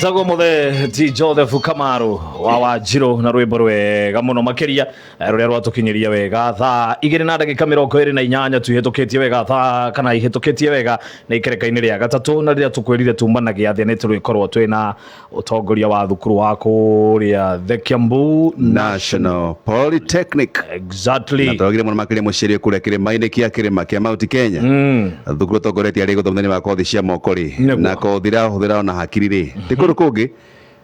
tago muthe ti Joseph Kamaru wa Wanjiru na rwimbo rwega muno makiria ruria rwatukinyiria wega thaa 2:28 tuhitukitie wega thaa kana ihitukitie wega na ikereka-ini ria gatatu na riria tukwirire tumana giathia ni turikorwo twina utongoria wa thukuru wa kuria the Kiambu National Polytechnic. Exactly. Na twagire muno makiria mucirie kuria kirima-ini kia Mount Kenya. Thukuru tongoretie ari guthomeithania wa kothi cia moko ri na kothi ira huthira na hakiri ri ti kundu kungi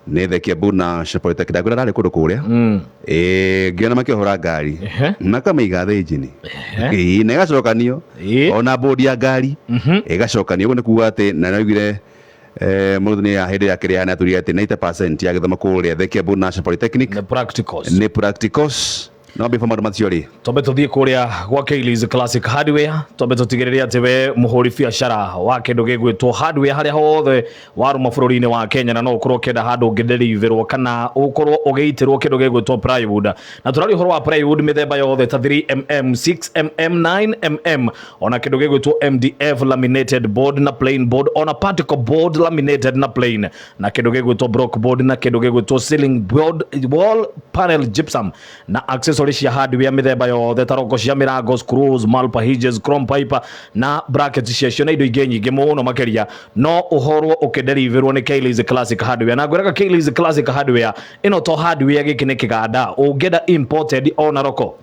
ni the Kiambu National Polytechnic ndagura rari kundu kuria ngiona makihura ngari makamaiga thĩnjini na igacokanio ona bodi ya ngari igacokanio uguo ni kuga ati na naugire mũndũ nĩ hĩndĩ ya kĩrĩa atũria ati 90% ya gĩthomo kũrĩa the Kiambu National Polytechnic ni practicals no be maũndũ macio ri tombe tuthie kuria gwa Kaylee's Classic Hardware tombe tutigiriria ati we muhuri biashara wa kindu gigwitwo hardware haria hothe waruma bururi-ini wa Kenya na no ukorwo kenda handu ngideliverwo kana ukorwo ugeitirwo kindu gigwitwo plywood na turari horo wa plywood mithemba yothe ta 3mm 6mm 9mm ona kindu gigwitwo MDF laminated board na plain board ona particle board laminated na plain na kindu gigwitwo block board na kindu gigwitwo ceiling board wall panel gypsum na accessories cia hardware mithemba yothe taroko cia mirango screws malpa hinges chrome pipe na brackets cia na indo ingĩ nyingĩ mũno makeria no uhorwo ukideliverwo ni Kaylee's Classic Hardware na ngwĩraga Kaylee's Classic Hardware ino to hardware gĩkĩ nĩ kĩganda ũngĩenda imported ona roko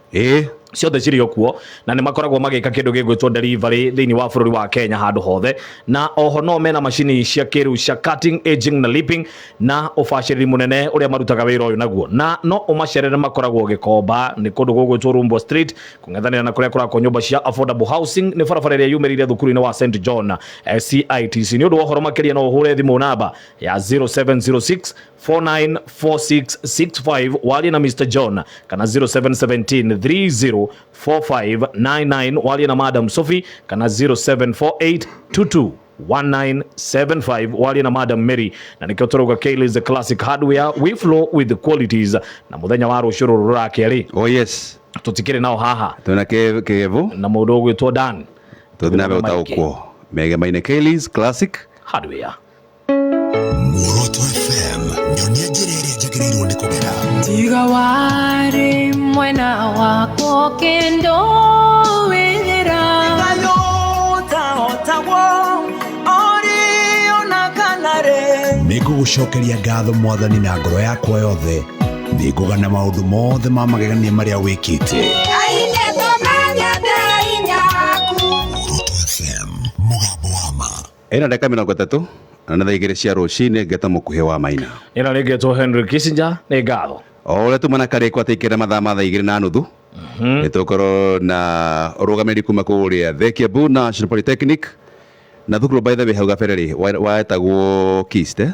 ciothe cirio kuo na nĩ makoragwo magĩka kĩndũ gĩgwĩtwo delivery thĩinĩ wa bũrũri wa Kenya handũ hothe na oho no mena macini cia kĩrĩu cia cutting aging na lipping na ũbacĩrĩri mũnene ũrĩa marutaga wĩra ũyũ naguo na no ũmacerere makoragwo Gĩkomba nĩ kũndũ gũgwĩtwo Rumbo Street kũng'ethanĩra na kũrĩa kũrakwo nyũmba cia affordable housing nĩ barabara ĩrĩa yumĩrĩire thukuru-inĩ wa St John CITC nĩ ũndũ wa ũhoro makĩria no ũhũre thimũ namba ya 0706 494665 warie na Mr John kana 0717 304599 walie na Madam Sophie kana 0748221975 walie na Madam Mary na nikio turuga Kaylee's Classic Hardware we flow with the qualities na muthenya wa rucuru rurake ri yes tutikire nao haha tuna kevu na mundu gwitwo Dan tuthina be utaukwo mege maine Kaylee's Classic Hardware Muoroto FM nyonia njĩra njagĩrĩirwo nĩ kũgera tiga wari mwena wako kendo wĩra otagwo ori ona kanare nĩngũgũcokeria ngatho mwathani na ngoro yakwa yothe nĩngũgana maũndũ mothe ma magegania marĩa wĩkĩte Muoroto FM mũgambo wa ma ena dakika 30 na thaigire cia rucini ngeta mukuhe wa maina ina rigetwo Henry Kissinger nĩ ngatho ole tumana kare kwa tikira mathaa ma thaigire na nuthu nitokoro na rugamiri kuma kuria the Kiambu National Polytechnic na thukuru by the way hau gabereri waetagwo kiste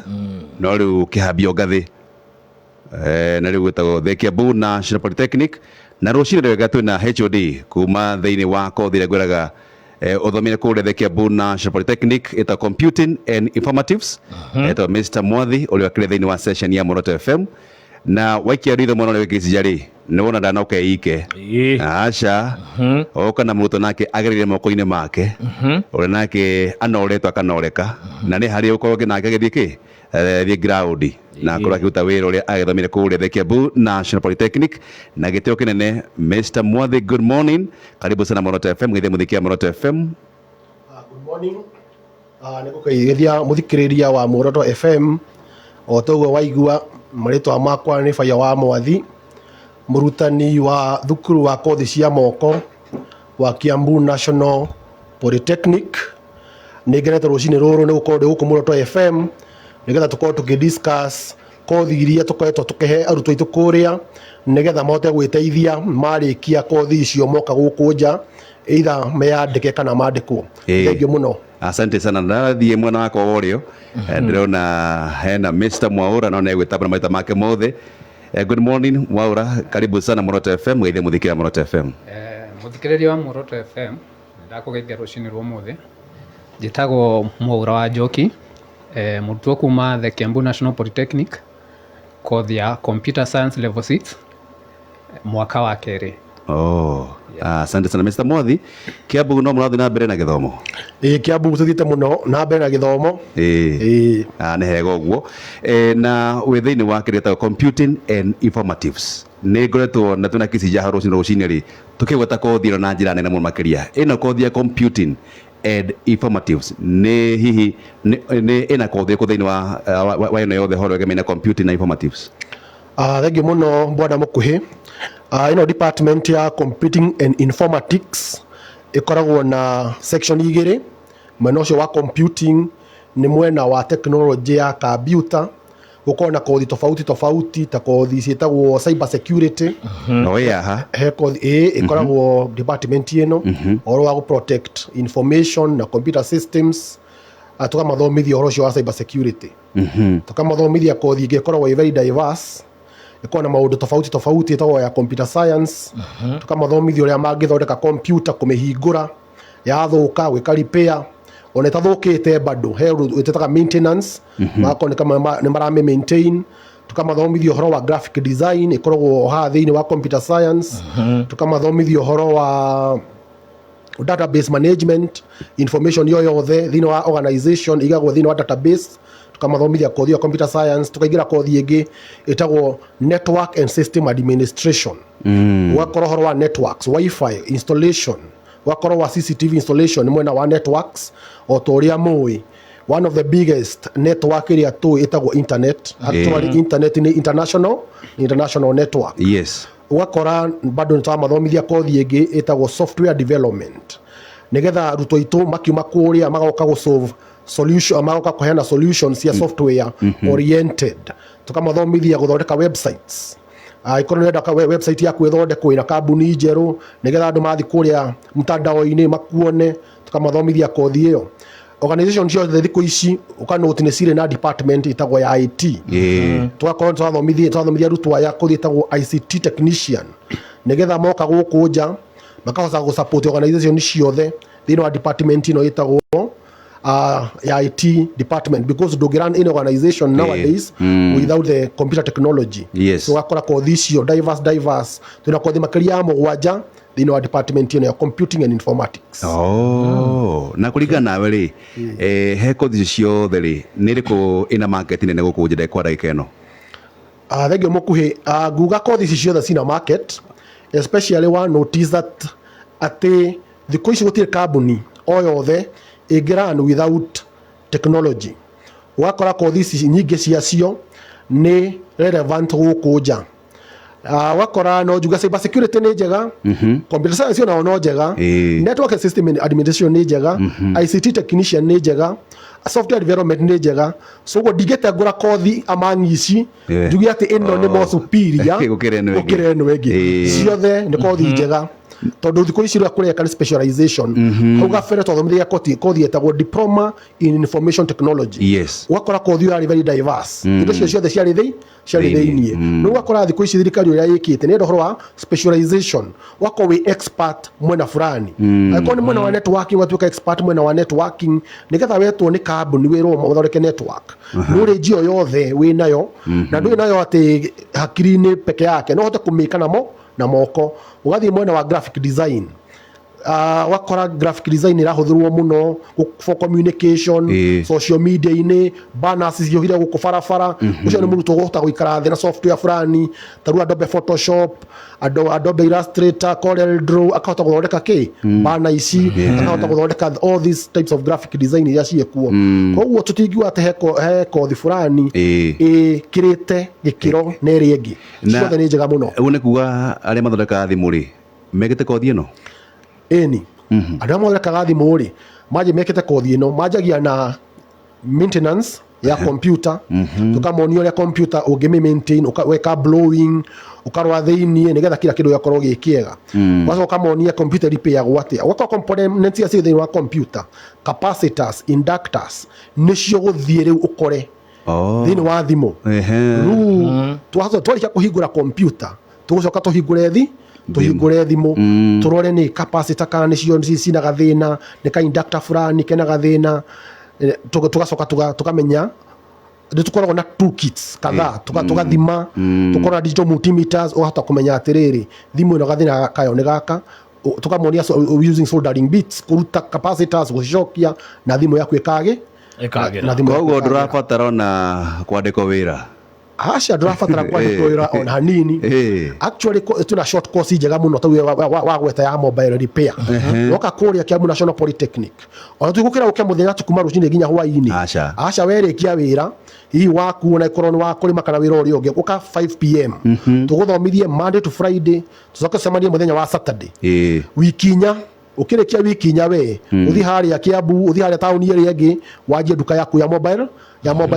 no riu kihambio ngathi na riu gwetagwo the Kiambu National Polytechnic na rucini rwega twina HOD kuma thiini wa kothi ria gwiraga uthomire kuria the Kiambu National Polytechnic ita computing and informatives ita Mr Mwathi uri wakire thiini wa session ya Muoroto FM na waikia ritho mwana ule kicijari niwona ndana ukeike acha oka na muto nake agerire moko-ini make uri nake anoretwo akanoreka na ni hari ukorwo nake githie ki the ground na akora kiuta wira uria agethomire kuria the Kiambu National Polytechnic na gitio kinene Mr Mwathi good morning karibu sana Muoroto FM githie muthikia Muoroto FM good morning niko kaigithia muthikiriria wa Muoroto FM o togo waigua maritwa makwa ni Faya wa Mwathi murutani wa thukuru wa kothi cia moko wa Kiambu National Polytechnic nigenete rucini ruru ni gukorwo guku Muoroto FM nigetha tukorwo tukidiscuss kothi iria tukoretwo tukihe arutwo aitu kuria nigetha mahote gwiteithia marikia kothi icio moka guku nja either meyandike kana mandikwo thengiũ muno asante sana ndathie mwana wako worio ndirona hena Mr Mwaura no negwitaba maita make mothe good morning Mwaura karibu sana Muoroto FM geithia muthikira Muoroto FM muthikiriria wa Muoroto FM ndakugeithia rucini rwa mothe njitagwo Mwaura wa Njoki murutwo kuma the Kiambu National Polytechnic kothi ya computer science level 6 mwaka wa kerĩ Asante sana Mr. Mwathi. Kiambu no murathi na mbere na githomo? Kiambu tuthite muno na mbere na githomo. Nĩ hega ũguo. Na wĩ thĩinĩ wa kĩrĩa gĩtagwo computing and informatives. Nĩ ngoretwo na twĩna kisi jaha rũcinĩ rĩ tũkĩgweta kothi ĩno na njĩra nene mũno makĩria. Ĩno kothi ya computing and informatives nĩ hihi ĩna kothi ĩkũ thĩinĩ wa ĩno yothe horo ĩgemeinie na computing na informatives? Thengiũ mũno bwana mũkuhĩ. Ĩno department ya computing and informatics ĩkoragwo na section igĩrĩ. Mwena ũcio wa computing nĩ mwena wa technology ya computer. Gũkorwo na kothi tofauti ta kothi ciĩtagwo cyber security. He kothi ĩkoragwo department ĩno ũhoro wa protect information na computer systems. Tukamathomithia ũhoro ũcio wa cyber security. Tukamathomithia kothi ĩngĩ ĩkoragwo very diverse. Iko na maũndũ tofauti ĩtagwo ya computer science. Tukamathomithia ũrĩa mangĩthondeka computer kũmĩhingũra yathũka gwĩka repair. Ona ĩtathũkĩte bado he ĩtetaga maintenance. Makoneka nĩ marame maintain. Tukamathomithia ũhoro wa graphic design ĩkoragwo haha thĩinĩ wa computer science. Tukamathomithia ũhoro wa database management, information yothe thĩinĩ wa organization igagwo thĩinĩ wa database. Tukamathomithia kothi ya computer science. Tukaingira kothi ĩngĩ ĩtagwo network and system administration. Ũgakorwo ũhoro wa networks, wifi installation, ũgakorwo wa CCTV installation mwena wa networks. O ta ũrĩa mũĩ one of the biggest network ĩrĩa ĩtagwo internet. Actually internet ni international network. Yes. Ũgakora bado nĩtamathomithia kothi ĩngĩ ĩtagwo software development, nĩgetha arutwo aitũ makiuma kũrĩa magoka gũsolve solution, magoka kũheana solutions ya software oriented. Tukamathomithia gũthondeka websites. Ikorwo nĩũrenda website yaku ĩthondekwo ĩna kambuni njerũ nĩgetha andũ mathi kũrĩa mtandao-inĩ makuone. Tukamathomithia kothi ĩyo. Organization ciothe thikũ ici ũkanote nĩ cirĩ na department ĩtagwo ya IT. Tugakorwo twathomithia arutwo aya kothi ĩtagwo ICT technician, nĩgetha moka gũkũ nja makahota gũsupport organization ciothe thĩinĩ wa department ĩno ĩtagwo ya IT department, because ndũngĩrun in organization nowadays without the computer technology. Yes. So ũgakora kothi icio diverse twĩna kothi makĩria ya mũgwanja thĩinĩ wa department ĩno ya computing and informatics. Na kũringana nawe rĩ he kothi icio ciothe rĩ nĩ ĩrĩkũ ĩna market nene gũkũ nja kwa ndagĩka ĩno? Thengiũ mũkuhĩ. Nguga kothi ici ciothe cina market, especially one notice that atĩ thikũ ici gũtirĩ kambuni o yothe ĩngĩrun without technology. Ũgakora kothi ici nyingĩ ciacio nĩ relevant gũkũ nja. Wakora no juga cyber security nĩ njega, computer science yo no njega, network and system administration nĩ njega, ICT technician nĩ njega, software development nĩ njega. So ndingĩte ngũra kothi among ici njuge atĩ ĩno nĩ more superior gũkĩra ĩno ĩngĩ. Ciothe nĩ kothi njega tondũ thikũ ici rĩa kũreka specialization. Hau gabere twathomithagia kothi ĩtagwo diploma in information technology. Yes. Ũgakora kothi ĩyo very diverse. Indo ciothe ciarĩ thĩinĩ. Nĩ ũgakora thikũ ici thirikari ũrĩa ĩkĩte nĩ ũhoro wa specialization. Wakorwo wĩ expert mwena fulani. Angĩkorwo nĩ mwena wa networking watuĩka expert mwena wa networking, nĩgetha wetwo nĩ kambuni wĩrwo ũthondeke network. Knowledge ĩyo yothe wĩ nayo na ndũrĩ nayo atĩ hakiri-inĩ peke yake, no ũhote kũmĩka na moko. Ũgathiĩ mwena wa graphic design. Wakora graphic design ĩrahũthĩrwo mũno for communication, social media-inĩ, banners ciohire gũkũ barabara. Ũcio nĩ mũrutwo ũgũhota gũikara thĩ na software fulani ta rĩu Adobe Photoshop, Adobe Illustrator, Corel Draw, akahota gũthondeka banner ici, akahota gũthondeka all these types of graphic design iria ciĩkuo. Koguo tũtingiuga atĩ he kothi fulani ĩkĩrĩte gĩkĩro na ĩrĩa ĩngĩ. Ciothe nĩ njega mũno. Ũguo nĩ kuga arĩa mathondekaga thimũ rĩ megĩte kothi ĩno? Andũ arĩa mathondekaga thimũ rĩ manjĩ mekĩte kothi ĩno manjagia na maintenance ya computer. Tukamonia ũrĩa computer ũngĩmĩ-maintain, ũgeka blowing, ũkarora thĩinĩ nĩgetha kila kĩndũ gĩakorwo gĩ kĩega. Ũgacoka ũkamonia computer repair gwatĩa. Ũgakorwo components cia thĩinĩ wa computer, capacitors, inductors nĩcio gũthiĩ rĩu ũkore thĩinĩ wa thimũ. Rĩu twarĩkia kũhingũra computer tũgũcoka tũhingũre thimũ tũrore nĩ capacitor kana nĩcio cina gathĩna, nĩ ka inductor fulani kena gathĩna. Tugacoka tukamenya tukoragwo na toolkits kadhaa tugathima tukorwo na digital multimeters uhota kumenya atiriri thimu ino gathina kayo ni gaka tukamonia using soldering bits kuruta capacitors gucokia na thimu yaku ikage na thimu koguo ndurabatara na kwandĩkwo wĩra Asha ndurabatara kwandĩkwo wĩra on hanini actually tuna short course njega muno tawe wa gweta ya mobile repair noka kũrĩa Kiambu National Polytechnic ona tugukira ukia muthenya tukuma rucinĩ nginya hwainĩ Asha werĩkia wĩra hii waku na ikorwo ni wakurima kana wĩra ũrĩa ũngĩ uka 5 pm tuguthomithie Monday to Friday tucoke semania muthenya wa Saturday wikinya ukirikia wikinya we uthi haria Kiambu uthi haria tauni ĩrĩa ĩngĩ wanjie duka yaku ya mobile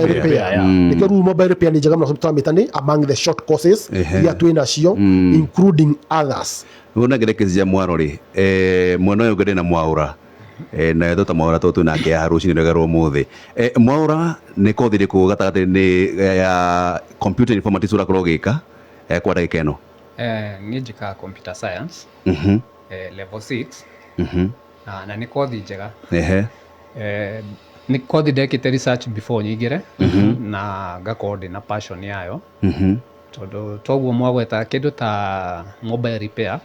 repair nikio mobile repair ni njega muno tutamitani among the short courses ya twina cio including others una gerekezia mwaro ri mwana uyu ngende na mwaura na tota mwaura to tunake ya haruci ni regaro muthi mwaura ni kothi riku gatagati ni ya computer informatics urakorwo gika kwa ndagika ino ngijika computer science level 6 na ni kothi njega ni kothi ndekite research before nyingire na ngakorwo na passion yayo tondu toguo mwagweta kindu ta mobile repair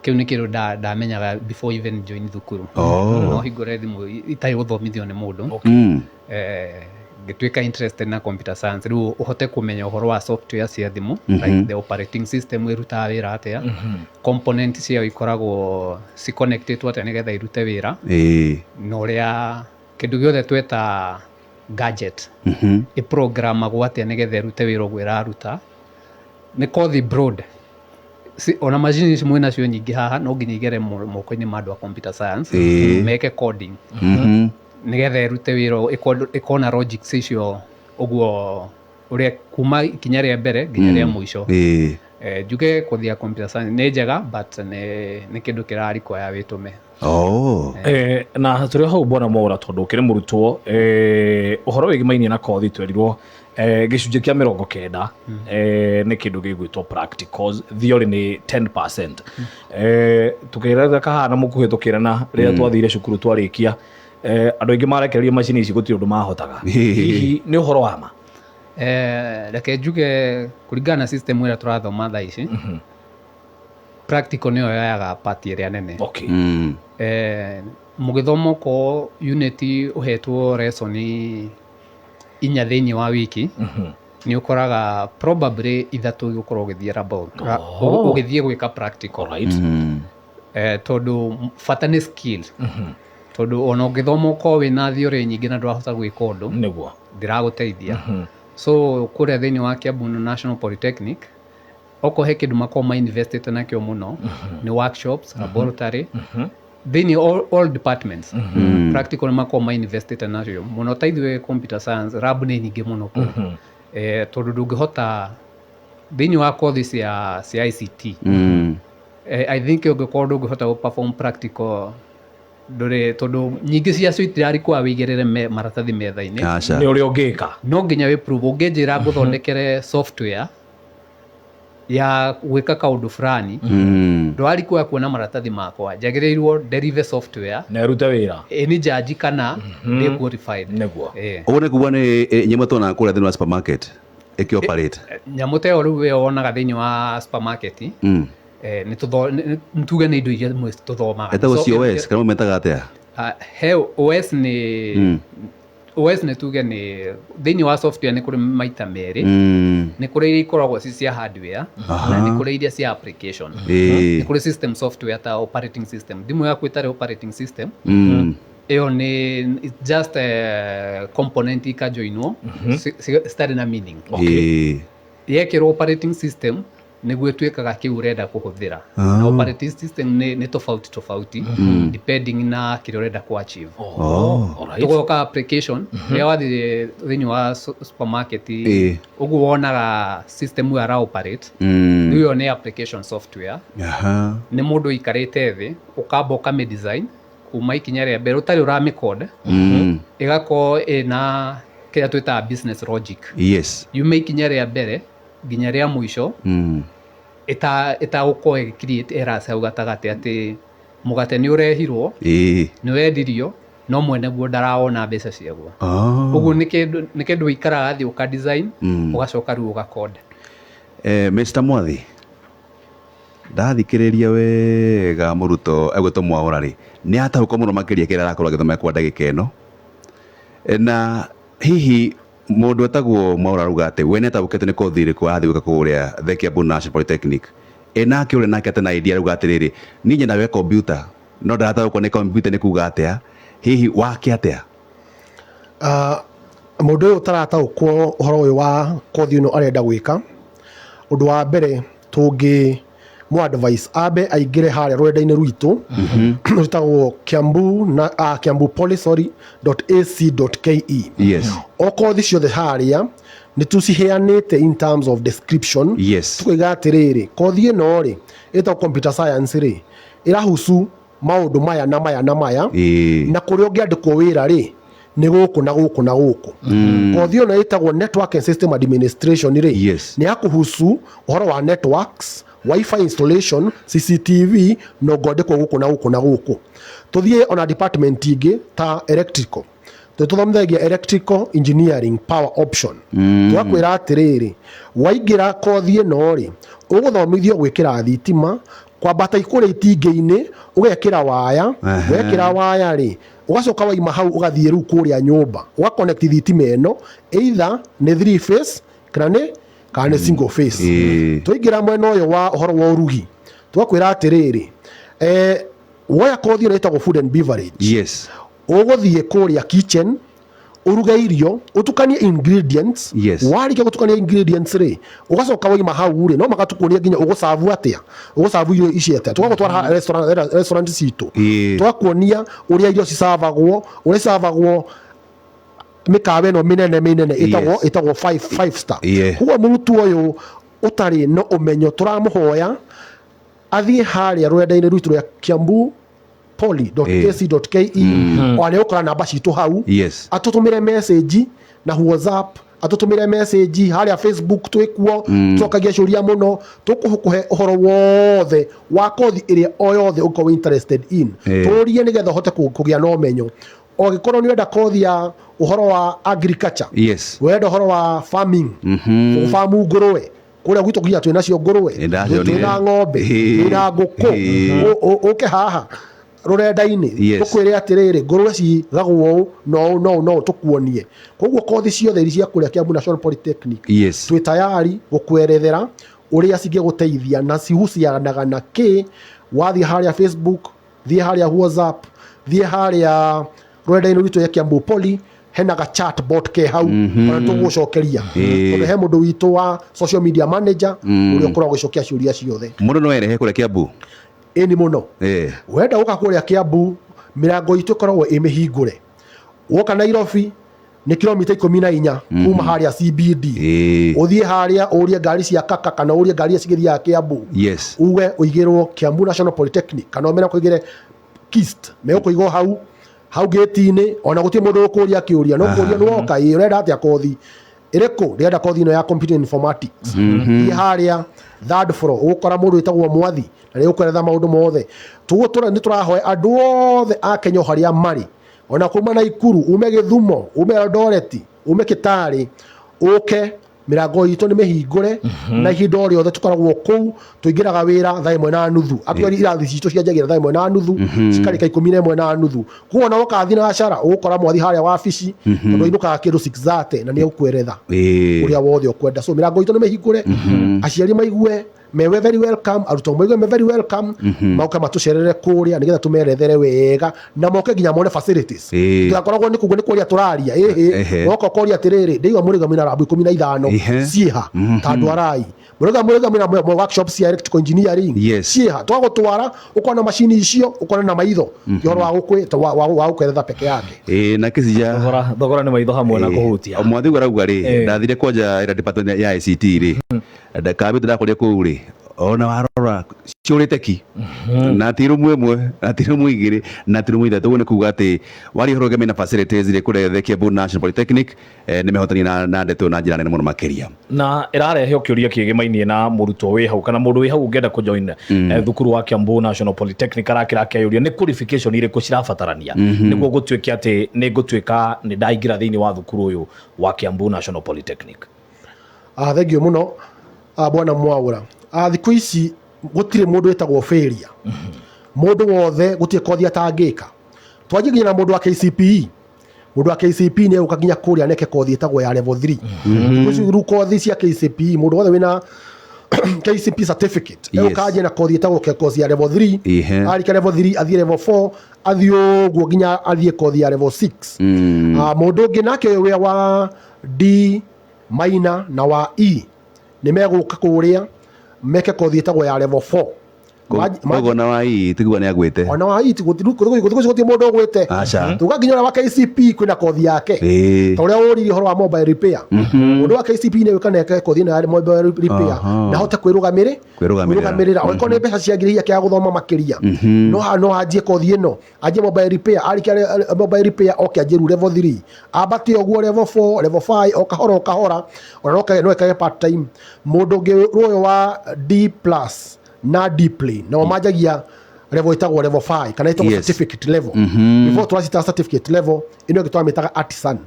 kiu ni kindu ndamenyaga before even join thukuru no hingore thimu itai guthomithio ni mundu ngituika interested na computer science riu uhote kumenya uhoro wa software cia thimu like the operating system irutaga wira atia component cia ikoragwo si connected atia nigetha irute wira no ria kindu giothe tweta gadget iprogramagwo atia nigetha irute wira ogwo iraruta ni kothi broad ona machine ici mwina cio nyingi haha no nginya igere moko-ini ma andu a computer science meke coding nigetha irute wira ikona logic icio ogwo uria kuma ikinya ria mbere nginya ria muico njuge kothi ya computer science ni njega but ni kindu kirarikwa witume na turi hau bona mwaura tondu kire murutwo uhoro wigimainie na kothi twerirwo gicunjĩ kia 90 ni kindu gigwitwo practicals theory ni 10% tukirega kahana mukuhitukirana ria twathire cukuru twarikia andu aingi marekereria macini ici gutiri undu mahotaga hihi ni uhoro wa ma reke njuge kuringana na system ĩrĩa tũrathoma thaa ici practical nĩyo yoyaga part ĩrĩa nene mũgĩthoma ko unit uhetwo lesson inya thĩinĩ wa wiki ni ukoraga probably ithatu gukorwo githia labo ugithie gwika practical tondu bata ni skill tondu ona ungithoma ko wina theory nyingi na ndwahota gwika undu niguo ndiraguteithia so kuria thĩinĩ wa Kiambu National Polytechnic oko he kindu makoma invested nakio muno ni workshops laboratory thĩinĩ all departments practical makoma invested nakio muno taithwe computer science lab ni nyingi muno ko tondu ndungihota thĩinĩ wa kothi cia ICT I think ungikorwo ndungihota gu perform practical ndore tondu nyingi cia cio itirari kwa wigerere maratathi metha-ini ni uri ungika no nginya we prove unginjira nguthondekere software ya gwika kaundu fulani ndwari kwa kuona maratathi makwa njagiriirwo derive software na irute wira ni jaji kana ni qualified niguo one kuwa ni nyama tona kula thini wa supermarket operate nyamu te oru we onaga thini wa supermarket ni tuge ni indo iria mwe tuthomaga eta OS kana metaga atia he OS ni tuge ni thini wa software ni kuri maita meri ni kuri iria ikoragwo cia hardware na ni kuri iria cia application ni kuri system software ta operating system thimu yaku itari operating system iyo ni just a component ikajoinwo start na meaning yekirwo operating system niguo twikaga kiu urenda kuhuthira na operating system ni tofauti depending na kile urenda ku achieve tugoka application ya wathi thini wa supermarket ugu wonaga system ya operate niyo ni application software ni mundu ikarite thi ukamba me design kuma ikinya ria mbere utari urami code igako ina kile twita business logic you make ikinya ria mbere nginya ria muico eta ukoe create errors hau gatagati ati mugate ni urehirwo ni wendirio no mwene guo ndaraona mbeca ciaguo uguo nä kä ndå ikaraga thä å ka design ugacoka rä u å gakode. Mr. Mwathi ndathikä wega må ruto egwätwo Mwaura rä nä ataå må no makä ria kä rä arakorwo agä thoma kwa ndagä ka ä no na hihi må ndå etagwo Mwaura rauga atä we nä ataå kä te nä kothi rä kå athiä gwä ka kå rä a Kiambu National Polytechnic nake å rä nake atä na idea rauga atä rä rä niä nyendaga kompiuta no ndarataå nä kompiuta nä kuga atä a hihi wake atä a må ndå å yå tarataå kwo å horo å yå wa kothi ä no arenda gwä ka å ndå wa mbere tå ngä mo advice ambe aingä re harä a rwenda-inä rwitå rwätagwo kiambu.ac.ke o kothi ciothe harä a nä tå ciheanä te in terms of description tũkoiga atä rä rä kothi ä no rä ĩtagwo computer science rä ĩrahusu maũndũ maya na maya na maya na kũrĩa ũngĩandĩkwo wĩra rĩ nĩ gũkũ na gũkũ na gũkũ. Kothi ĩno ĩtagwo network and system administration rĩ nĩ ya kũhusu ũhoro wa networks, wifi installation, CCTV no ngondĩkwo gũkũ na gũkũ na gũkũ. Tũthiĩ ona department ingĩ ta electrical tũthomithagia electrical engineering power option twakwĩra atĩrĩrĩ waingĩra kothi ĩno rĩ ũgũthomithio gwĩkĩra thitima kwambata ikũrĩa itingĩ-inĩ ũgekĩra waya wekĩra waya rĩ ũgacoka waima hau ũgathiĩ rĩu kũrĩa nyũmba ũgaconnect thitima ĩno either nĩ 3 phase kana nĩ single phase. Twaingĩra mwena ũyũ wa ũhoro wa ũrugi twakwĩra atĩrĩrĩ woya kothi ĩno ĩtagwo food and beverage ũgũthiĩ kũrĩa kitchen uruge irio utukanie ingredients warĩkia gũtukania ingredients rĩ ũgacoka waima hau rĩ no magatukuonia nginya ũgũcavu atĩa ũgũcavu irio ici atĩa tũgagũtwara restaurant citũ twakuonia ũrĩa irio cicavagwo ũrĩa cicavagwo mĩkawa ĩno mĩnene ĩtagwo 5 star. Koguo mũrutwo ũyũ ũtarĩ no ũmenyo tũramũhoya athiĩ harĩa rwenda-inĩ rwitũ rwa kiambu.ac.ke ona nĩ ũkora namba citũ hau atũtũmĩre message na WhatsApp atũtũmĩre message harĩa Facebook twĩkuo tũcokagia ciũria mũno tũkũhe ũhoro wothe wa kothi ĩrĩa o yothe ũngĩkorwo interested in tũrie nĩgetha ũhote kũgĩa na ũmenyo. Ũngĩkorwo nĩ ũrenda kothi ya ũhoro wa agriculture wenda ũhoro wa farming farmu ngũrũwe kũrĩa gwitũ nginya twĩ nacio ngũrũwe twĩna ng'ombe twĩna ngũkũ ũke haha rurenda-inĩ tũkwĩre atĩrĩrĩ ngũrũwe cigagwo no tũkuonie. Koguo kothi ciothe iria cia kũrĩa Kiambu National Polytechnic twĩ tayari gũkwerethera ũrĩa cingĩgũteithia na cihucianaga na kĩ. Wathiĩ harĩa Facebook thiĩ harĩa WhatsApp thiĩ harĩa rurenda-inĩ rwitũ ya Kiambu Poly hena ga chatbot ke hau ona tũgũcokeria tondũ he mũndũ witũ wa social media manager ũrĩa ũkoragwo gũcokia ciũria ciothe. Mũndũ no erehe kũrĩa Kiambu ĩni mũno wenda gũka kũrĩa Kiambu mĩrango itũ ĩkoragwo ĩ mĩhingũre. Woka Nairobi nĩ kilomita 14 kuma harĩa CBD ũthiĩ harĩa ũrie ngari cia kaka kana ũrie ngari cigĩthiaga Kiambu uge ũigĩrwo Kiambu National Polytechnic kana ũmena kũigĩre KIST megũkũigwo hau gate-inĩ ona gũtirĩ mũndũ ũkũria kĩũria no kũria nĩ woka ũrenda atĩa kothi ĩrĩkũ ndĩrenda kothi ĩno ya computer informatics thiĩ harĩa third floor ũgũkora mũndũ wĩtagwo Mwathi na nĩ ũkweretha maũndũ mothe nĩ tũrahoya andũ othe a Kenya harĩa marĩ ona kuma Naikuru ume Githumo ume Eldoret ume Kitale ũke mĩrango itũ nĩ mĩhingũre na ihinda o rĩothe tũkoragwo kũu tũingĩraga wĩra thaa 1:30 actually irathi citũ cianjagĩra thaa 1:30 cikarĩka 11:30. Koguo ona woka thiĩ na cara ũgũkora Mwathi harĩa wabici tondũ ainũkaga kĩndũ 6:30 na nĩ egũkweretha ũrĩa wothe ũkwenda. So mĩrango itũ nĩ mĩhingũre aciari maigue me very welcome arutwo maigue me very welcome moka matũcerere kũrĩa nĩgetha tũmerethere wega na moke nginya mone facilities tũgakoragwo nĩ kuga nĩ kũrĩa tũraria woka ũkoria atĩrĩrĩ ndĩiga mũrĩgami na rabu 15 ciĩha ta andũ arai mũrĩgami na workshop cia electrical engineering ciĩha twagũtwara ũkona macini icio ũkona na maitho ũhoro wa gũkweretha peke yake na kĩcija thogora nĩ maitho hamwe na kũhutia. Mwathi ũrauga rĩ ndathire kwanja ĩra department ya ICT rĩ ndakabe ndakũrĩa kũu rĩ ona warora ciurite ki na tiru mwemwe na tiru mwigiri na tiru mwithatu ne kuga ati wari horoge mena facilities ire kure Kiambu National Polytechnic ni mehotani na ndeto na njira nene muno makiria na irarehe ukiuria kigimainie na murutwo wi hau kana mundu wi hau ungenda ku join thukuru wa Kiambu National Polytechnic arakira kiuria ni qualification ire ku cirabatarania niguo gutwike ati ni gutwika ni ndaingira thiini wa thukuru uyu wa Kiambu National Polytechnic. Thank you muno bwana Mwaura. Thiku ici gutire mundu wetagwo failure. Mundu wothe gutire kothi atangika. Twanjie nginya na mundu wa KCPE. Mundu wa KCPE ni ukaginya kuria neke kothi etagwo ya level 3. Kuci ru kothi cia KCPE mundu wothe wina KCPE certificate. Yes. Ukaje na kothi etagwo kothi ya level 3. Ari ka level 3 athie level 4 athio guo ginya athie kothi ya level 6. Mundu ungi nake we wa D minor na wa E ni meguka kuria meke kothi etagwo ya level 4. Kogo na wai tigwa ni agwete ona wai gutiguti mundu ogwete tugaginya wa KCP kwina kothi yake ta uria uriri horo wa mobile repair mundu wa KCP ni wikane kothi na mobile repair na hote kwirugamirira oiko ni mbeca ciagiriria kia guthoma makiria no ajie kothi ino ajie mobile repair arike mobile repair oke ajiru level 3 abati oguo level 4 level 5 okahora ona no ekaye part time mundu ngi royo wa D+ na D plane na majagia level itagwo level 5 kana itagwo certificate level before twasita certificate level ino gitwa metaga artisan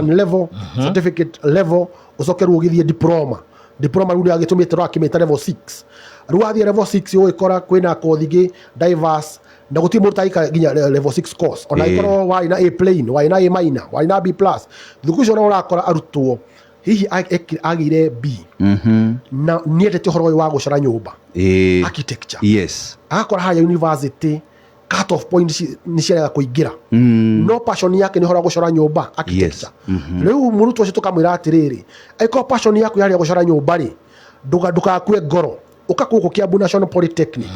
level certificate level ucokeru ugithie diploma ru agitumite ro akimeta level 6 ru athie level 6 yo ikora kwina kothi diverse na guti murtaika ginya level 6 course ona ikoro wa ina A plane wa ina A minor wa ina B+ thukucio na urakora arutwo hihi agire B na niendete horo wa gucara nyumba architecture akora haya university cut off point ni cia kuingira no passion yake ni horo gucara nyumba architecture riu murutu ucio tukamwira atiriri aiko passion yaku yari gucara nyumba ri nduka kwe ngoro ukakuko Kiambu National Polytechnic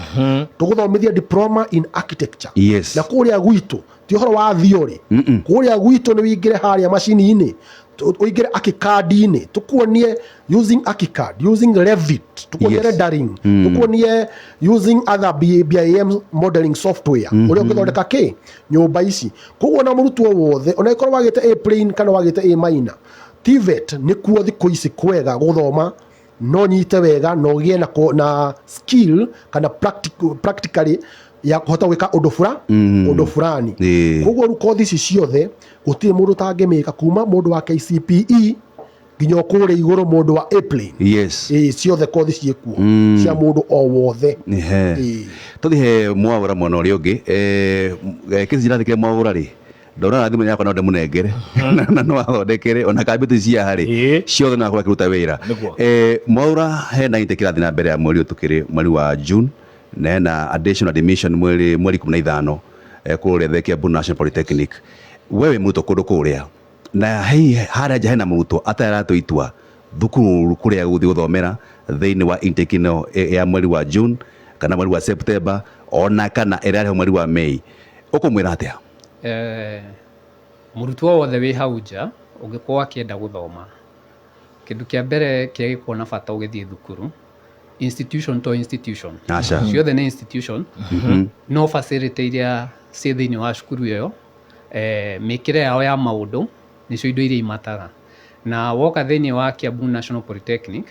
tuguthomithia diploma in architecture na kuria gwitu ti horo wa theory kuria gwitu ni wingire haria machine ini uigire akikadi-ini tukuonie using akikad using Revit tukuonie rendering tukuonie using other BIM modeling software uria ngithondeka ki nyumba ici koguo na murutwo wothe ona ikorwo wagite A plane kana wagite A minor TVET ni kuo thiku ici kwega guthoma no nyite wega no gie na skill kana practically ya kuhota gwika undu fulani koguo ru kothi ici ciothe gutire mundu tangemika kuma mundu wa KCPE nginya kure iguru mundu wa A plane ciothe kothi ciekuo cia mundu o wothe tuthihe Mwaura mwana uri ungi kizira thike Mwaura ri ndona thimu yakwa no ndemunengere na no athondekere ona kambitu cia hari ciothe na akora kiruta wira Mwaura he na intekirathi na mbere ya mweri utukiri mweri wa June na additional admission mweri 15 kuria Kiambu National Polytechnic wewe muto kundu kuria na hei haria jahena muto atara itua thukuru kuria guthi guthomera thiini wa intake ino ya mweri wa June kana mweri wa September ona kana irareho mweri wa Mei ukumwira atia murutwo wothe wi hau nja ungikorwo akienda guthoma kindu kia mbere kia gikuona bata ugithie thukuru institution to institution ciothe ni institution no facility iria ci thiini wa cukuru iyo mikire yao ya maundu nicio indo iria imataga na woka thiini wa Kiambu National Polytechnic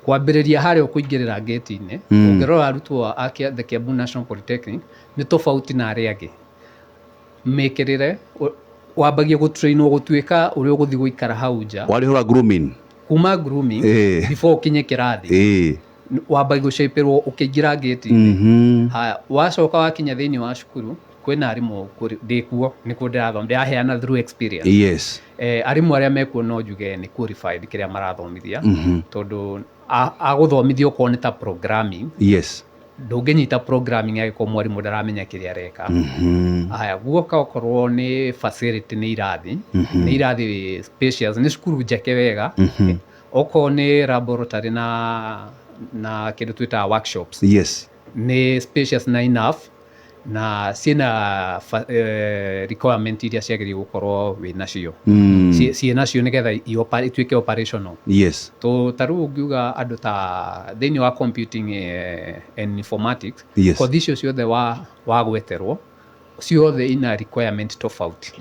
kwambiriria haria ukuingirira gate-ini ungirora arutwo a the Kiambu National Polytechnic ni tofauti na aria angi mikirire wambagia gutrainwo gutuika uria uguthi guikara hau nja warihura kuma grooming before kinye kirathi wambagia gucaperwo ukiingira gate-ini haya wacoka wakinya thiini wa cukuru kwina arimu ndikuo nikuo ndirathoma ndiraheana through experience arimu aria mekuo no njuge ni qualified kiria marathomithia tondu aguthomithia ukorwo ni ta programming ndunginyita programming agiko mwarimu ndaramenya kiria areka haya guoka ukorwo ni facility ni irathi spacious ni cukuru njeke wega oko ni laboratory na kindu twita workshops ni spacious na enough na ciina requirement iria ciagĩrĩire gũkorwo wĩnacio ciĩnacio nĩgetha ituĩke operational. Yes. Ta rĩu ũngiuga andũ ta thĩinĩ wa computing and informatics, Yes. kothi icio ciothe wagweterwo ciothe ina requirement tofauti.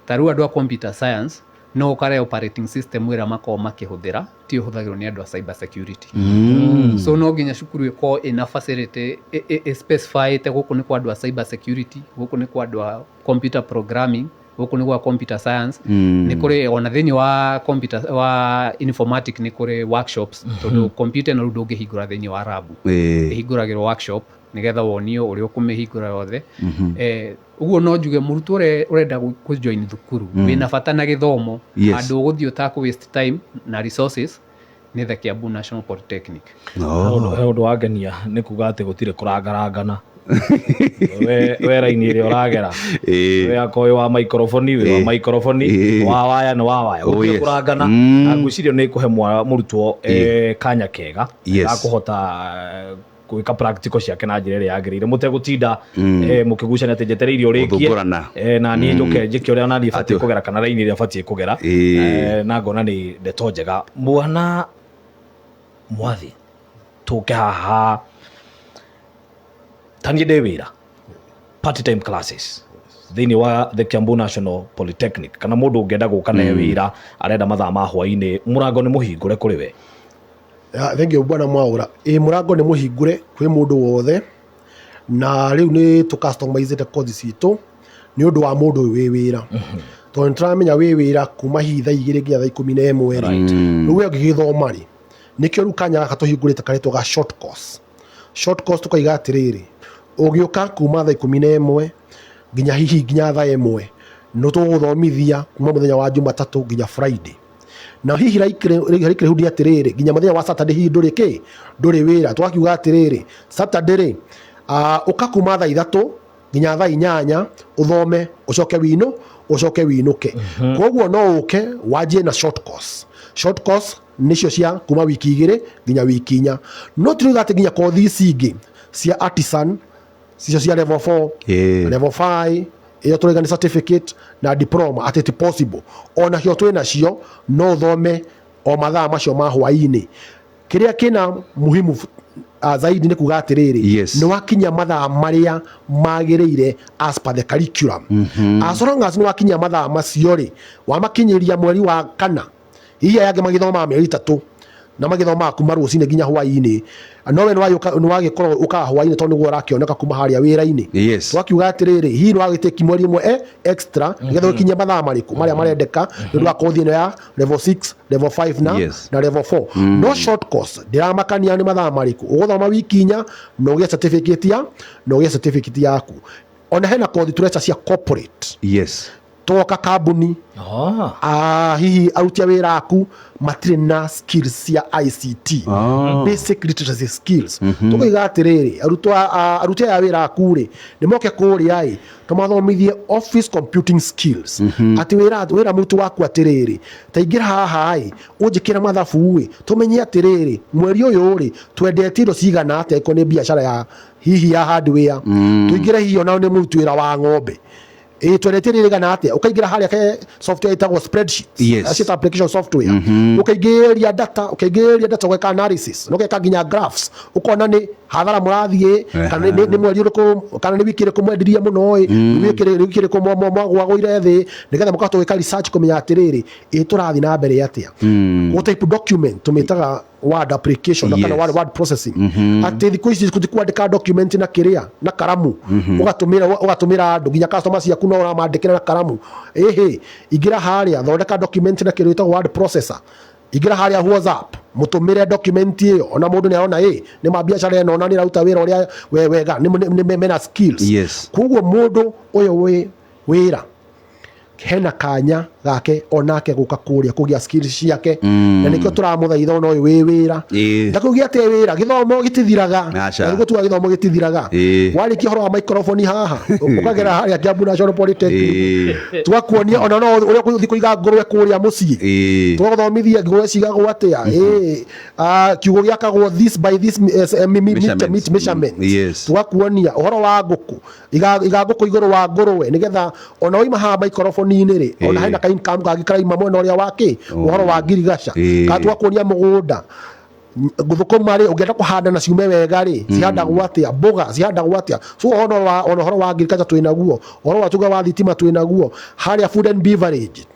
Ta rĩu andũ a computer science no ũkare operating system ĩrĩa makorwo makĩhũthĩra ti ũhũthagĩrwo nĩ andũ a cyber security. So no nginya cukuru ĩkorwo ina facility specified gũkũ nĩ kwa andũ a cyber security, gũkũ nĩ kwa andũ a computer programming, gũkũ nĩ kwa computer science. Nĩ kũrĩ ona thĩinĩ wa informatics nĩ kũrĩ workshops tondũ computer na rĩu ndũngĩhingũra thĩinĩ wa lab, ĩhingũragĩrwo workshop nĩgetha wonio ũrĩa ũkũmĩhingũra yothe. Ũguo no njuge mũrutwo ũrenda kũjoin thukuru wĩna bata na gĩthomo, andũ ũgũthiĩ ũtakũ waste time na resources nĩ the Kiambu National Polytechnic. He ũndũ wangenia nĩ kuga atĩ gũtirĩ kũrangarangana we raini ĩrĩa ũragera we akoĩ wa microphone we wa microphone wa waya nĩ wa waya gũtirĩ kũrangana, na ngwĩciria nĩ kũhe mũrutwo kanya kega ga kũhota gwĩka practical ciake na njĩra ĩrĩa yagĩrĩire mũtegũtinda mũkĩgucania atĩ njetereire ũrĩkie na niĩ njoke njĩke ũrĩa naniĩ batiĩ kũgera kana raini ĩrĩa batiĩ kũgera, na ngona nĩ ndeto njega. Mwana mwathi tũke haha taniĩ ndĩ wĩra part time classes thĩinĩ wa the Kiambu National Polytechnic, kana mũndũ ũngĩenda gũka na wĩra arenda mathaa ma hwainĩ, mũrango nĩ mũhingũre kũrĩ we? Thank you bwana Mwaura. Mũrango nĩ mũhingũre kwĩ mũndũ wothe, na rĩu nĩ tũcustomizete kothi citũ nĩ ũndũ wa mũndũ wĩ wĩra. Tondũ nĩtũramenya wĩ wĩra kuma hihi thaa 2 nginya thaa 11 rĩu we ũngĩgĩthoma rĩ, nĩkĩo rĩu kanya gaka tũhingũrĩte karetwo ga short course. Short course tũkaiga atĩrĩrĩ, ũgĩũka kuma thaa 11 nginya hihi nginya thaa 1 no tũgũthomithia kuma mũthenya wa Jumatatũ nginya Friday. Na hihi raikire hudi atĩrĩrĩ nginya mũthenya wa Saturday hihi ndũrĩ wĩra, twakiuga atĩrĩrĩ Saturday rĩ ũka kuma thaa 3 nginya thaa 8 ũthome ũcoke winũke. Koguo no ũke wanjie na short course. Short course nĩcio cia kuma wiki 2 nginya wiki 4. No tũrĩga atĩ nginya kothi ici ingĩ cia artisan cicio cia level 4 level 5 iyo tũrĩga nĩ certificate na diploma at it possible ona cio twĩ nacio no thome o mathaa macio ma hwainĩ. Kĩrĩa kĩna muhimu zaidi nĩ kuga atĩrĩrĩ nĩ wakinya mathaa marĩa magĩrĩire as per the curriculum. As long as nĩ wakinya mathaa macio rĩ wamakinyĩria mweri wa 4 hihi yangĩ magĩthoma mĩeri 3 na magĩthoma kuma rũcinĩ nginya hwainĩ, no we nĩ wagĩkorwo ũkaga hwainĩ tondũ nĩguo ũrakĩoneka kuma harĩa wĩra-inĩ. Twakiuga atĩrĩrĩ hihi nĩ wagĩtĩki mweri ũmwe extra nĩgetha ũkinye mathaa marĩkũ marĩa marendeka nĩ ũndũ wa kothi ĩno ya level 6 level 5 na level 4. No short course ndĩramakania nĩ mathaa marĩkũ ũgũthoma wiki 4 na ũgĩe certificate yaku. Ona hena kothi tũreca cia corporate toka kambuni hihi aruti a wĩra aku matirĩ na skills cia ICT basic literacy skills. Tũkaiga atĩrĩrĩ aruti a wĩra aku rĩ nĩ moke kũrĩa ĩ tũmathomithie office computing skills. Atĩ wĩra mũtu waku atĩrĩrĩ ta ingĩra haha ĩ ũnjĩkĩra mathabu ĩ tũmenye atĩrĩrĩ mweri ũyũ rĩ twendete indo cigana atĩa ĩko nĩ biacara ya hihi ya hardware tũingĩre hihi ona nĩ mũruti wĩra wa ng'ombe twendete rĩgana atĩa ũkaingĩra harĩa software ĩtagwo spreadsheet asset application software ũkaingĩria data ũgeka analysis ũgeka nginya graphs ũkona nĩ hathara mũrathiĩ kana nĩ mweri ũrĩkũ kana nĩ wiki ĩrĩkũ mwendirie mũno wiki ĩrĩkũ mwagũire thĩ nĩgetha mũkahota gwĩka research kũmenya atĩrĩrĩ tũrathiĩ na mbere atĩa. What type document tũmĩtaga word application kana word processing. Atĩ thikũ ici kwandĩka document na kĩrĩa na karamu ũgatũmĩra andũ nginya customer ciaku no ũramandĩkĩra na karamu. Ingĩra harĩa thondeka document na kĩrĩa gĩtagwo word processor. Ingĩra harĩa WhatsApp mũtũmĩre document ĩyo ona mũndũ nĩ arona nĩ mabiacara ĩno ona nĩ raruta wĩra ũrĩa wega nĩ mena skills. Koguo mũndũ ũyũ wĩra hena kanya gake onake guka kuria kugia skills ciake na nikio turamuthaitha ona uyu wi wira na kugia te wira githomo gitithiraga na nikio tuga githomo gitithiraga warikia horo wa microphone haha ukagera haria Kiambu National Polytechnic twakuonia ona no uria kuthi kuiga ngurwe kuria mucii twagothomithia ngurwe cigagwo atia kiugo giakagwo this by this measurement twakuonia uhoro wa nguku iga nguku iguru wa ngurwe nigetha ona oima ha microphone-ini ri ona haina income gagikaraima mwena uria wake uhoro wa ngirigaca katwakuonia mugunda guthukuma ri ungienda kuhanda na ciume wega ri cihandagwo atia mboga cihandagwo atia so ona uhoro wa ngirigaca twinaguo uhoro wa tuga wa thitima twinaguo haria food and beverage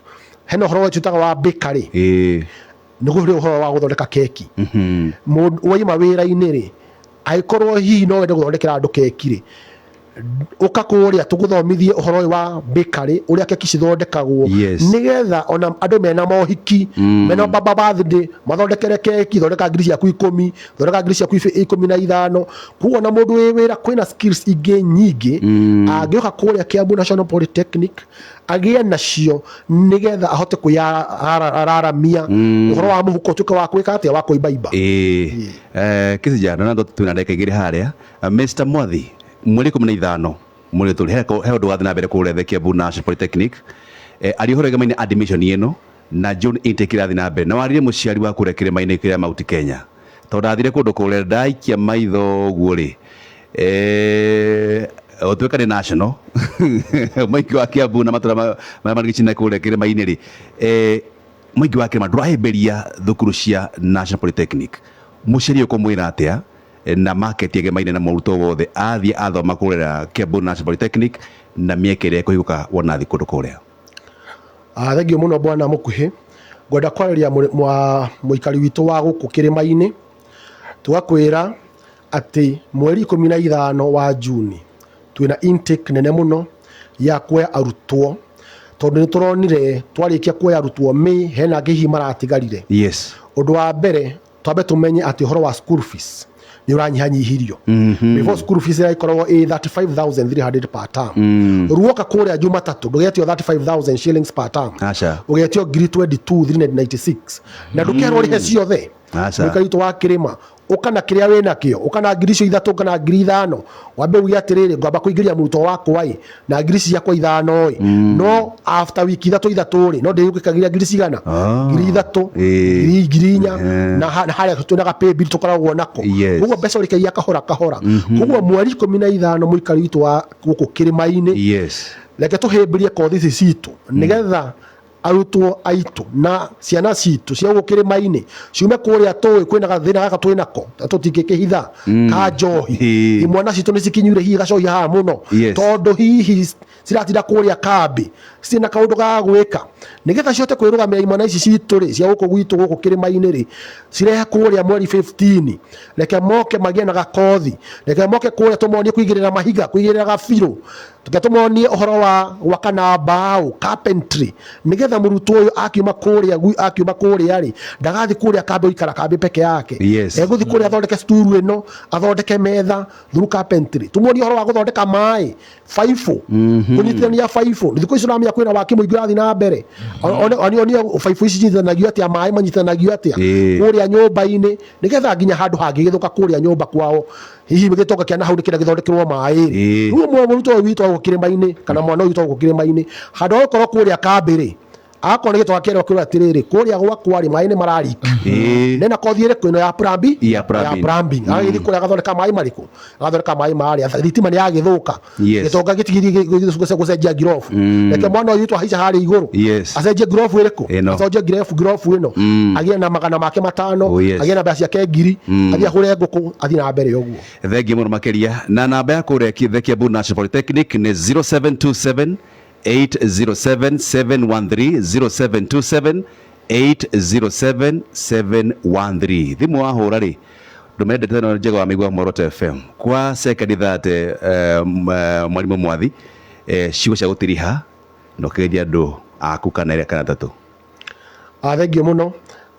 hena uhoro wa tutaga wa bakery niguo ri uhoro wa guthondeka keki waima wira-ini ri aikorwo hihi no wende guthondekera andu keki ri ukakuria tuguthomithie uhoro wa bakery uria keki cithondekagwo nigetha ona andu mena mohiki mena baba birthday mathondekere keki thondeka ngiri ciaku 10 thondeka ngiri ciaku 15 kuona mundu wi wira kwina skills ingi nyingi angioka kuria Kiambu National Polytechnic agie nacio nigetha ahote kuyararamia uhoro wa muhuko tuka wa kwika atia wa kuibaiba kisijana ndo tuna ndeka igiri haria Mr. Mwathi mweri 15 mweri tuli he undu wathi na mbere kurethe Kiambu National Polytechnic ari hore gamaine admission yeno na June intake irathi na mbere na warire muciari wa kurekere maine kira Mount Kenya tondu athire kundu kure ndaikia maitho guo ri otuika ni national maiki wa Kiambu na matura marigicina kurekere maine ri maiki wa Kiambu ndurahimberia thukuru cia National Polytechnic muciari ukumwira atia na market yake maine na muruto wothe athie athoma kurera Kiambu National Polytechnic na miekere kuiuka wona thi kundu kuria thengio muno bwana mukuhi ngwenda kwariria muikari witu wa guku kirima-ini twakwira ati mweri 15 wa Juni twina intake nene muno ya kuoya arutwo tondu ni turonire twarikia kuoya arutwo hena ngihi maratigarire undu wa mbere twambe tumenye ati horo wa school fees ni uranyihanyihirio before school fees ikoragwo 35,300 per term ruoka kuria Jumatatu ndugetio 35,000 shillings per term ugetio 22,396 na ndukerwo rihe ciothe mukarito wa kirima ukana kiria wena kio ukana ngiricio 3 kana ngiri 5 wambe ugia atiriri ngamba kuingiria muruto wakwa na ngirici ciakwa 5 no after wiki 3 ri no ndiyukikagira ngiri cigana ngiri 3 ngiri 4 na haria tunaga pay bill tukoragwo nako uguo mbeca urikagia kahora uguo mweri 15 muikari witu wa guku kirima-ini leke tuhimbirie kothi ici citu nigetha arutwo aitu na ciana citu cia gukirima-ini ciume kuria tui kwina gathina gaka twinako tutingikihitha ka njohi imwana citu ni cikinyure hihi gacohi haha muno tondu hihi ciratinda kuria kambi citina kaundu ga gwika nigetha ciote kwirugamira imwana ici citu ri cia guku gwitu guku kirima-ini ri cirehe kuria mweri 15 reke moke magie na gakothi reke moke kuria tumonie kuigirira mahiga kuigirira gabiro tugetumonie uhoro wa wakana mbao carpentry nigetha muruto uyu akiuma kuria ri ndagathi kuria kambe ikara kambe peke yake eguthi kuria athondeke sturu ino athondeke metha through carpentry tumonie uhoro wa guthondeka mai faifu kunyitithania faifu thikũ ici uramenya kwina waki muingi urathi na mbere oni faifu ici nyitithanagio atia mai manyitithanagio atia kuria nyumba-ini nigetha nginya handu hangi githuka kuria nyumba kwao hihi gitoka kiana hau nikira githondekerwo mai ri ruo muruto witu gukirima-ini kana mwana witu gukirima-ini handu okorwo kuria kambiri akone gitwa kero kiro atiriri kuria gwakwa ri mai ni mararika nena kothi ire kwino ya plumbing agithi kuria gathondeka mai mariku gathondeka mai mari thitima ni yagithuka gitonga gitigiri gucenjia girofu reke mwana witu haica hari iguru acenjie girofu iriku acenjie girofu ino agie na magana make 5 agie na mbeca ciake ngiri athie hure nguku athie na mbere uguo thengi muno makiria na namba ya kuria Kiambu National Polytechnic ni 0727 807-713 0727-807-713 thimu wahura ri ndumende tena njego wa migwa Moroto FM kwa second that mwalimu Mwathi ciugo cia gutiriha no kedia ndu aku kana ire kana tatu thengio muno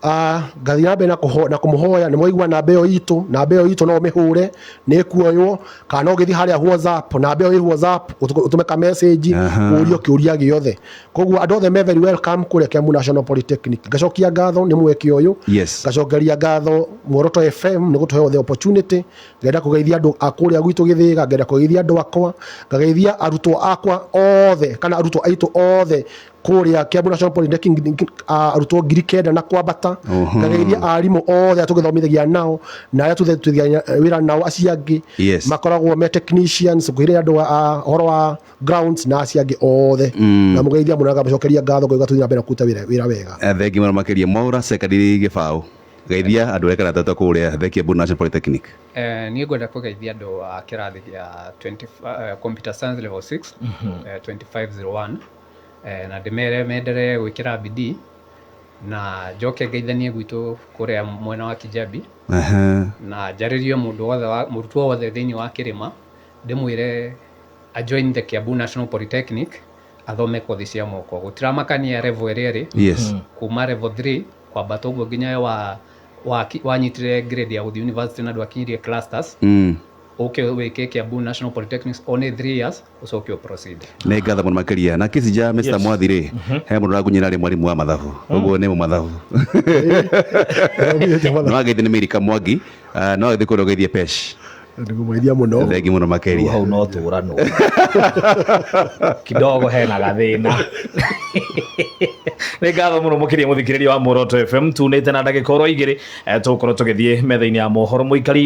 ngathi na mbere na kumuhoya ni mwaigua namba iyo itu no mihure ni kuoywo kana ugithi haria WhatsApp namba iyo WhatsApp utume ka message urio kiuria giothe koguo andũ othe me very welcome kuria Kiambu National Polytechnic ngacokia ngatho ni mweke uyu ngacokeria ngatho Muoroto FM ni gutuhe the opportunity ngenda kugeithia andũ akuria gwitu Githiga ngenda kugeithia andũ akwa ngageithia arutwo akwa othe kana arutwo aitu othe kuria Kiambu National Polytechnic arutwo 9,000 na kwambata ngageithia arimu othe atugithomithagia nao na aria tuthethithia wira nao aciangi makoragwo me technicians kuhiria andu horo wa grounds na aciangi othe na mugeithia muno ngacokeria ngatho ngoiga tuthira mbere kuruta wira wega thengi muno makiria Mwaura secondary Gibau geithia andu rekana tata kuria Kiambu National Polytechnic ni ngwenda kugeithia andu a kirathi gia computer science level 6 2501 na ndimere mendere gwikira bidii na njoke ngeithanie gwitu kuria mwena wa Kijabi na njaririe murutwo wothe thiini wa kirima ndimwire a join the Kiambu National Polytechnic athome kothi cia moko gutiramakania level eri kuma level 3 kwambata uguo nginya wanyitire grade ya university na ndwakinyirie clusters wike Kiambu National Polytechnic only 3 years ucoke proceed ne ngatha muno makiria na kisija Mr Mwathiri he mundu ragunyira ri mwarimu wa mathabu uguo ne mu mathabu no ageithie ni Mirika Mwangi no ageithie kurogeithie pesh ndigumeithia muno thengi muno makiria hau no turano kidogo hena gathina ni ngatho muno mukiria muthikiriria wa Muoroto FM tunite na ndagika oro igiri tukorwo tugithie metha-ini ya mohoro muikari